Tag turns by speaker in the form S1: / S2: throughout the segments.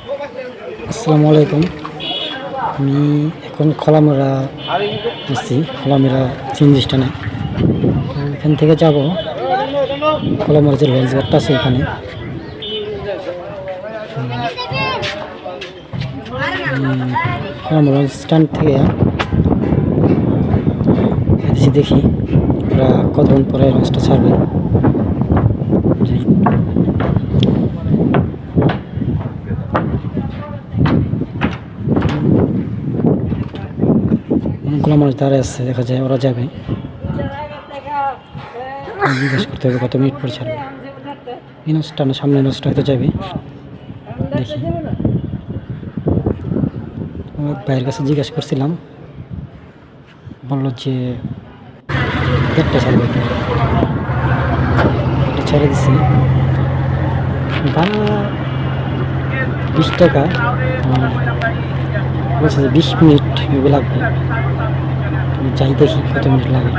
S1: আসসালামু আলাইকুম। আমি এখন খোলামেরা আসছি, খোলামেরা চিংড়ি স্টেশনে। তো এখান থেকে যাব খোলামেরা যে লঞ্চ ঘাটটা আছে এখানে। খোলামেরা লঞ্চ স্ট্যান্ড থেকে দেখি ওরা কতক্ষণ পরে লঞ্চটা ছাড়বে। অনেকগুলো মানুষ দাঁড়িয়ে আসছে, দেখা যায় ওরা যাবে। জিজ্ঞেস করতে হবে কত মিনিট পরে ছাড়বে। এই নষ্টা না, সামনে নষ্ট হয়তো যাবে, দেখি। ভাইয়ের কাছে জিজ্ঞেস করছিলাম, বললো যে 1:30 ছাড়বে। এটা ছেড়ে দিছি, ভাড়া 20 টাকা। বলছে যে 20 মিনিট লাগবে। যাই দেখি কত মিনিট লাগে।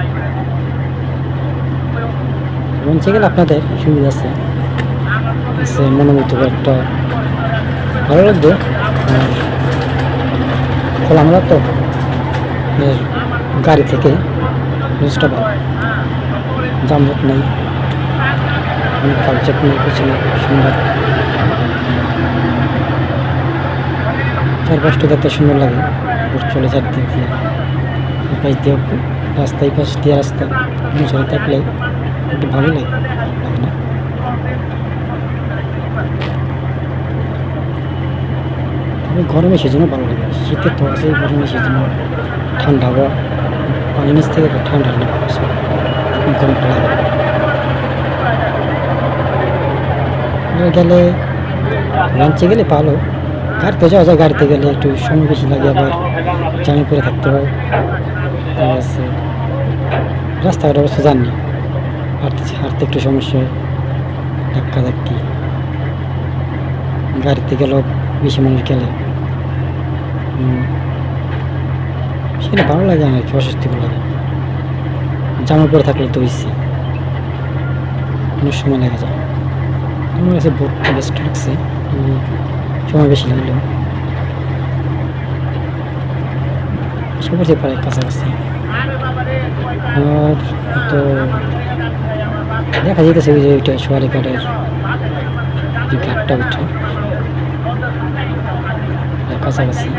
S1: লঞ্চে গেলে আপনাদের সুবিধা আছে, মনোমুগ্ধকর একটা ভালো লাগবে। খোলামেলা তো গাড়ি থেকে লঞ্চটা ভালো, যানজট নেই, কালচার নেই, কিছু নেই, সুন্দর। চারপাশটা দেখতে সুন্দর লাগে, চলে চারদিক দিয়ে, পাশ দিয়ে রাস্তায়, পাশ দিয়ে রাস্তা চলে থাকলে একটু ভালো লাগে না? গরমে সেজন্য ভালো লাগে, শীতে তো আছে, গরমে সেজন্য ঠান্ডা হওয়া, পানি নিচ থেকে ঠান্ডা ঠান্ডা আসে, গরমটা লাগে। গেলে লঞ্চে গেলে ভালো, গাড়িতে যাওয়া যায়, গাড়িতে গেলে একটু সময় বেশি লাগে, আবার জামে পরে থাকতে হয়। রাস্তাঘাট অবস্থা জাননি, হাঁটতে একটু সমস্যা হয়, ধাক্কা ধাক্কি। গাড়িতে গেলেও বেশি মানুষ গেলে সেটা ভালো লাগে না, কি অস্বস্তিকর লাগে। জামা পরে থাকলে তো ইচ্ছে অনেক সময় লেগে যায়। আমার কাছে বোটটা বেস্ট লাগছে, সময় বেশি লাগলেও সে করতে পারে কাছাকাছি। আর তো দেখা যেতেছে ওই যে ওইটা সোয়ারি ঘাটের যে ঘাটটা, ওইটা কাছাকাছি।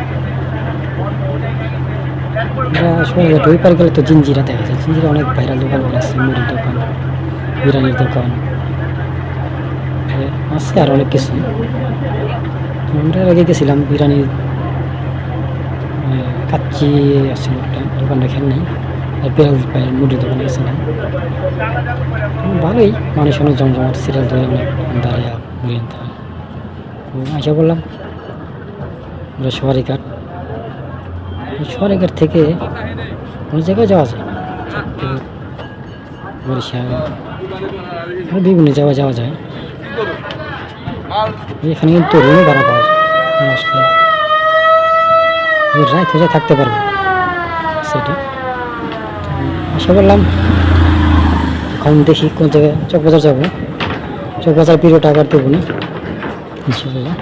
S1: সোয়ারি ঘাট ওই পার গেলে তো জিঞ্জিরা দেখা যায়, জিঞ্জিরা অনেক ভাইরাল দোকানগুলো আছে, মুড়ির দোকান, বিরিয়ানির দোকান আছে, আর অনেক কিছু। আমরা আগে গেছিলাম বিরিয়ানি, কাচ্চি আসছিল একটা দোকানটা, খেয়াল নেই। আর বিড়াল মুড়ির দোকানে গেছিলাম, ভালোই মানুষ অনেক জমজমাট, সিরিয়াল ধরে অনেক দাঁড়িয়ে মুড়ি আনতে হয়। তো আশা করলাম আমরা সোয়ারিঘাট থেকে কোনো জায়গায় যাওয়া যায়, বরিশাল বিভিন্ন জায়গায় যাওয়া যায়। এখানে কিন্তু রুমে ভাড়া পাওয়া যায়, আসলে রাত হয়ে থাকতে পারবে সেটা। আশা করলাম এখন দেখি কোন জায়গায়, চকবাজার যাবো, চকবাজার পিরিয়ড আবার দেবো না ইনশাল্লাহ।